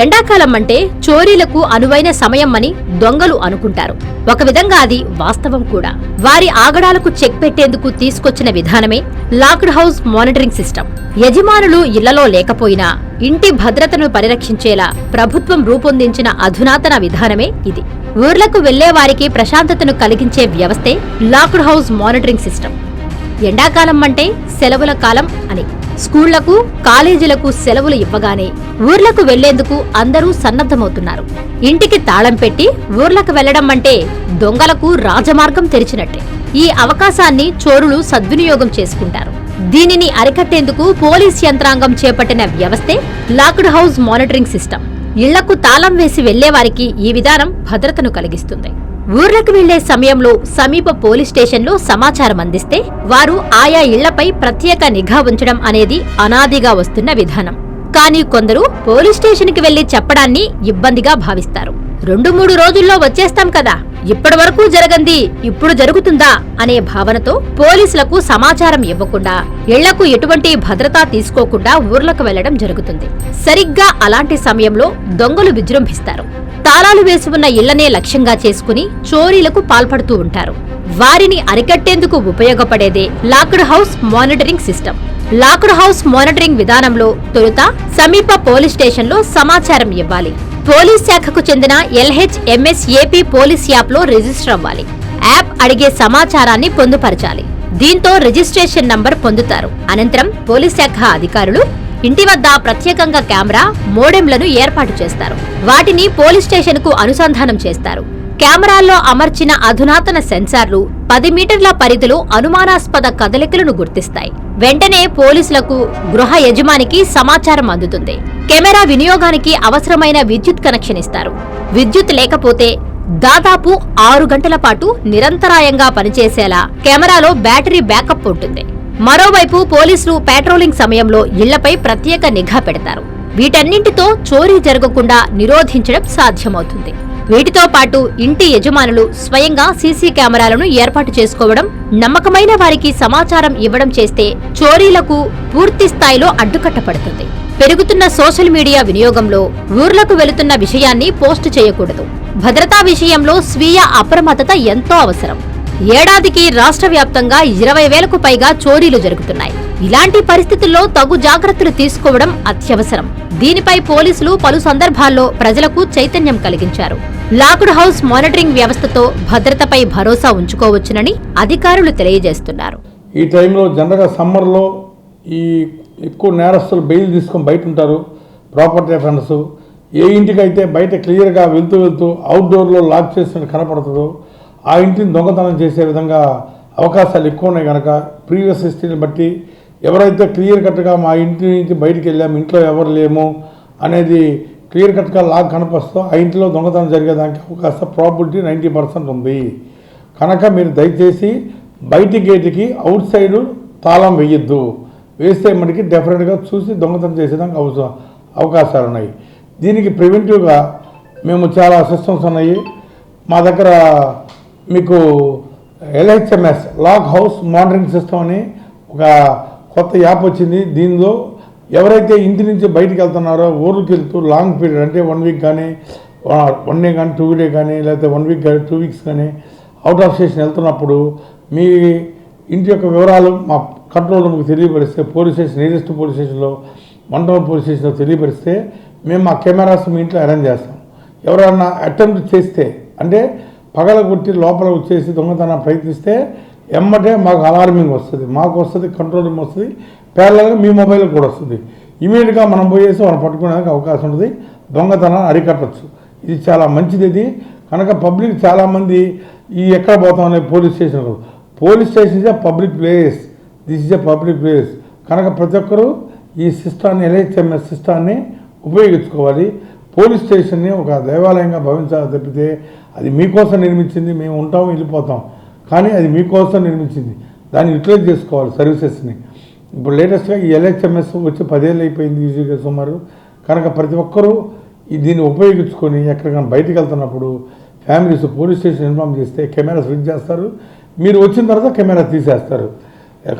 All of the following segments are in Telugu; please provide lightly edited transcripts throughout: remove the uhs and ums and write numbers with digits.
ఎండాకాలం అంటే చోరీలకు అనువైన సమయం అని దొంగలు అనుకుంటారు. ఒక విధంగా అది వాస్తవం కూడా. వారి ఆగడాలకు చెక్ పెట్టేందుకు తీసుకొచ్చిన విధానమే లాక్డ్ హౌస్ మానిటరింగ్ సిస్టమ్. యజమానులు ఇళ్లలో లేకపోయినా ఇంటి భద్రతను పరిరక్షించేలా ప్రభుత్వం రూపొందించిన అధునాతన విధానమే ఇది. ఊర్లకు వెళ్లే వారికి ప్రశాంతతను కలిగించే వ్యవస్థే లాక్డ్ హౌస్ మానిటరింగ్ సిస్టమ్. ఎండాకాలం అంటే సెలవుల కాలం అని స్కూళ్లకు, కాలేజీలకు సెలవులు ఇవ్వగానే ఊర్లకు వెళ్లేందుకు అందరూ సన్నద్ధమవుతున్నారు. ఇంటికి తాళం పెట్టి ఊర్లకు వెళ్లడం అంటే దొంగలకు రాజమార్గం తెరిచినట్టే. ఈ అవకాశాన్ని చోరులు సద్వినియోగం చేసుకుంటారు. దీనిని అరికట్టేందుకు పోలీస్ యంత్రాంగం చేపట్టిన వ్యవస్థే లాక్డ్ హౌస్ మానిటరింగ్ సిస్టమ్. ఇళ్లకు తాళం వేసి వెళ్లేవారికి ఈ విధానం భద్రతను కలిగిస్తుంది. ఊర్లకు వెళ్లే సమయంలో సమీప పోలీస్ స్టేషన్లో సమాచారం అందిస్తే వారు ఆయా ఇళ్లపై ప్రత్యేక నిఘా ఉంచడం అనేది అనాదిగా వస్తున్న విధానం. కానీ కొందరు పోలీస్ స్టేషన్కి వెళ్లి చెప్పడాన్ని ఇబ్బందిగా భావిస్తారు. 2-3 రోజుల్లో వచ్చేస్తాం కదా, ఇప్పటి వరకు జరగంది ఇప్పుడు జరుగుతుందా అనే భావనతో పోలీసులకు సమాచారం ఇవ్వకుండా, ఇళ్లకు ఎటువంటి భద్రత తీసుకోకుండా ఊర్లకు వెళ్లడం జరుగుతుంది. సరిగ్గా అలాంటి సమయంలో దొంగలు విజృంభిస్తారు. తాళాలు వేసి ఉన్న ఇళ్లనే లక్ష్యంగా చేసుకుని చోరీలకు పాల్పడుతూ ఉంటారు. వారిని అరికట్టేందుకు ఉపయోగపడేదే locked house monitoring system. Locked house monitoring విధానంలో తొలుత సమీప పోలీస్ స్టేషన్లో సమాచారం ఇవ్వాలి. పోలీస్ శాఖకు చెందిన LHMS-AP పోలీస్ యాప్లో రిజిస్టర్ అవ్వాలి. యాప్ అడిగే సమాచారాన్ని పొందుపరచాలి. దీంతో రిజిస్ట్రేషన్ నంబర్ పొందుతారు. అనంతరం పోలీస్ శాఖ అధికారులు ఇంటి వద్ద ప్రత్యేకంగా కెమెరా, మోడెంలను ఏర్పాటు చేస్తారు. వాటిని పోలీస్ స్టేషన్ కు అనుసంధానం చేస్తారు. కెమెరాల్లో అమర్చిన అధునాతన సెన్సార్లు 10 మీటర్ల పరిధిలో అనుమానాస్పద కదలికలను గుర్తిస్తాయి. వెంటనే పోలీసులకు, గృహ యజమానికి సమాచారం అందుతుంది. కెమెరా వినియోగానికి అవసరమైన విద్యుత్ కనెక్షన్ ఇస్తారు. విద్యుత్ లేకపోతే దాదాపు 6 గంటల పాటు నిరంతరాయంగా పనిచేసేలా కెమెరాలో బ్యాటరీ బ్యాకప్ ఉంటుంది. మరోవైపు పోలీసులు పెట్రోలింగ్ సమయంలో ఇళ్లపై ప్రత్యేక నిఘా పెడతారు. వీటన్నింటితో చోరీ జరగకుండా నిరోధించడం సాధ్యమవుతుంది. వీటితో పాటు ఇంటి యజమానులు స్వయంగా సీసీ కెమెరాలను ఏర్పాటు చేసుకోవడం, నమ్మకమైన వారికి సమాచారం ఇవ్వడం చేస్తే చోరీలకు పూర్తి స్థాయిలో అడ్డుకట్టపడుతుంది. పెరుగుతున్న సోషల్ మీడియా వినియోగంలో ఊర్లకు వెళుతున్న విషయాన్ని పోస్టు చేయకూడదు. భద్రతా విషయంలో స్వీయ అప్రమత్తత ఎంతో అవసరం. ఏడాదికి రాష్ట్ర వ్యాప్తంగా 20,000కు పైగా చోరీలు జరుగుతున్నాయి. ఇలాంటి పరిస్థితుల్లో తగు జాగ్రత్తలు తీసుకోవడం అత్యవసరం. దీనిపై పోలీసులు పలు సందర్భాల్లో ప్రజలకు చైతన్యం కలిగించారు. లాక్డ్ హౌస్ మానిటరింగ్ వ్యవస్థతో భద్రతపై భరోసా ఉంచుకోవచ్చునని అధికారులు తెలియజేస్తున్నారు. ఈ టైంలో జనరల్గా సమ్మర్లో ఈ ఎక్కువ నేరస్తులు బెయిల్ తీసుకొని బయట ఉంటారు. ప్రాపర్టీ అఫెన్స్ ఏ ఇంటికైతే బయట క్లియర్గా వెళ్తూ అవుట్డోర్లో లాక్ చేసినట్టు కనపడుతుందో ఆ ఇంటిని దొంగతనం చేసే విధంగా అవకాశాలు ఎక్కువ ఉన్నాయి. కనుక ప్రీవియస్ హిస్టరీని బట్టి ఎవరైతే క్లియర్ కట్గా మా ఇంటి నుంచి బయటికి వెళ్ళాము, ఇంట్లో ఎవరు లేము అనేది క్లియర్ కట్గా లాక్ కనిపిస్తూ ఆ ఇంట్లో దొంగతనం జరిగేదానికి అవకాశం ప్రాబిలిటీ 90% ఉంది. కనుక మీరు దయచేసి బయటి గేటుకి అవుట్ సైడు తాళం వేయొద్దు. వేస్తే మనకి డెఫినెట్గా చూసి దొంగతనం చేసేదానికి అవకాశాలు ఉన్నాయి. దీనికి ప్రివెంటివ్గా మేము చాలా సిస్టమ్స్ ఉన్నాయి మా దగ్గర. మీకు LHMS lock house monitoring system అని ఒక కొత్త యాప్ వచ్చింది. దీనిలో ఎవరైతే ఇంటి నుంచి బయటికి వెళ్తున్నారో ఊర్లకు వెళ్తూ లాంగ్ పీరియడ్ అంటే 1 వీక్ కానీ 1 డే కానీ 2 డే కానీ లేకపోతే 1 వీక్ కానీ 2 వీక్స్ కానీ అవుట్ ఆఫ్ స్టేషన్ వెళ్తున్నప్పుడు మీ ఇంటి యొక్క వివరాలు మా కంట్రోల్ రూమ్కి తెలియపరిస్తే, పోలీస్ స్టేషన్ నియరెస్ట్ పోలీస్ స్టేషన్లో 1 టౌన్ పోలీస్ స్టేషన్లో తెలియపరిస్తే మేము మా కెమెరాస్ మీ ఇంట్లో అరేంజ్ చేస్తాం. ఎవరైనా అటెంప్ట్ చేస్తే అంటే పగలగొట్టి లోపల వచ్చేసి దొంగతనం ప్రయత్నిస్తే ఎమ్మటే మాకు అలార్మింగ్ వస్తుంది, మాకు వస్తుంది, కంట్రోల్ రూమ్ వస్తుంది, ప్యారలల్గా మీ మొబైల్కి కూడా వస్తుంది. ఇమీడియట్గా మనం పోయేసి మనం పట్టుకునేందుకు అవకాశం ఉంటుంది. దొంగతనాన్ని అరికట్టచ్చు. ఇది చాలా మంచిది. ఇది కనుక పబ్లిక్ చాలామంది ఈ ఎక్కడ పోతామనే police station is a public place, this is a public place. కనుక ప్రతి ఒక్కరూ ఈ సిస్టాన్ని LHMS సిస్టాన్ని ఉపయోగించుకోవాలి. పోలీస్ స్టేషన్ని ఒక దేవాలయంగా భావించాలి తప్పితే అది మీకోసం నిర్మించింది, మేము ఉంటాము వెళ్ళిపోతాం, కానీ అది మీకోసం నిర్మించింది. దాన్ని యూటిలైజ్ చేసుకోవాలి సర్వీసెస్ని. ఇప్పుడు లేటెస్ట్గా ఈ LHMS వచ్చి 10 ఏళ్ళు అయిపోయింది ఈజీగా సుమారు. కనుక ప్రతి ఒక్కరూ దీన్ని ఉపయోగించుకొని ఎక్కడికైనా బయటికి వెళ్తున్నప్పుడు ఫ్యామిలీస్ పోలీస్ స్టేషన్ ఇన్ఫార్మ్ చేస్తే కెమెరా స్విచ్ చేస్తారు. మీరు వచ్చిన తర్వాత కెమెరా తీసేస్తారు.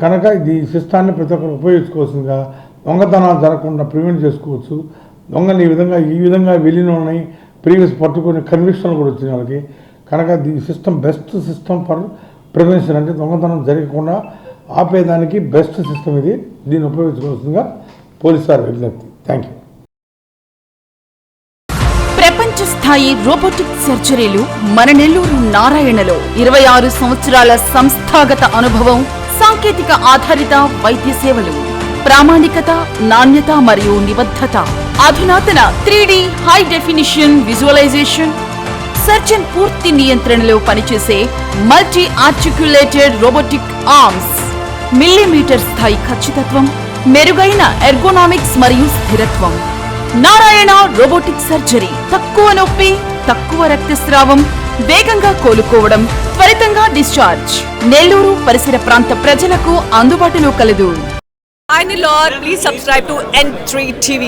కనుక ఇది సిస్టాన్ని ప్రతి ఒక్కరు ఉపయోగించుకోవాల్సిందిగా దొంగతనాలు జరగకుండా ప్రివెంట్ చేసుకోవచ్చు. దొంగని ఈ విధంగా వెళ్ళిన వాళ్ళని ప్రీవియస్ పట్టుకుని కన్విక్షన్లు కూడా వచ్చిన వాళ్ళకి. కనుక ఈ system best system for prevention, అంటే దొంగతనం జరగకుండా ఆపేదానికి బెస్ట్ సిస్టమ్ ఇది. దీన్ని ఉపయోగించుకోవాల్సిందిగా పోలీసు వారి విజ్ఞప్తి. Thank you. ప్రపంచ స్థాయి రోబోటిక్ సర్జరీలు మన నెల్లూరు నారాయణలో 26 సంవత్సరాల సంస్థాగత అనుభవం, సాంకేతిక ఆధారిత వైద్య సేవలు, ప్రామాణికత, నాణ్యత మరియు నిబద్ధత, అధునాతన 3D high definition visualisation, surgeon పూర్తి నియంత్రణలో పనిచేసే multi articulated robotic arms, millimetre స్థాయి ఖచ్చితత్వం, మెరుగైన ఎర్గోనామిక్స్ మరియు స్థిరత్వం. Narayana robotic surgery. తక్కువ నొప్పి, తక్కువ రక్తస్రావం, వేగంగా కోలుకోవడం, త్వరితంగా డిశ్చార్జ్. నెల్లూరు పరిసర ప్రాంత ప్రజలకు అందుబాటులో కలదు. Hi Nilor, please subscribe to N3 TV.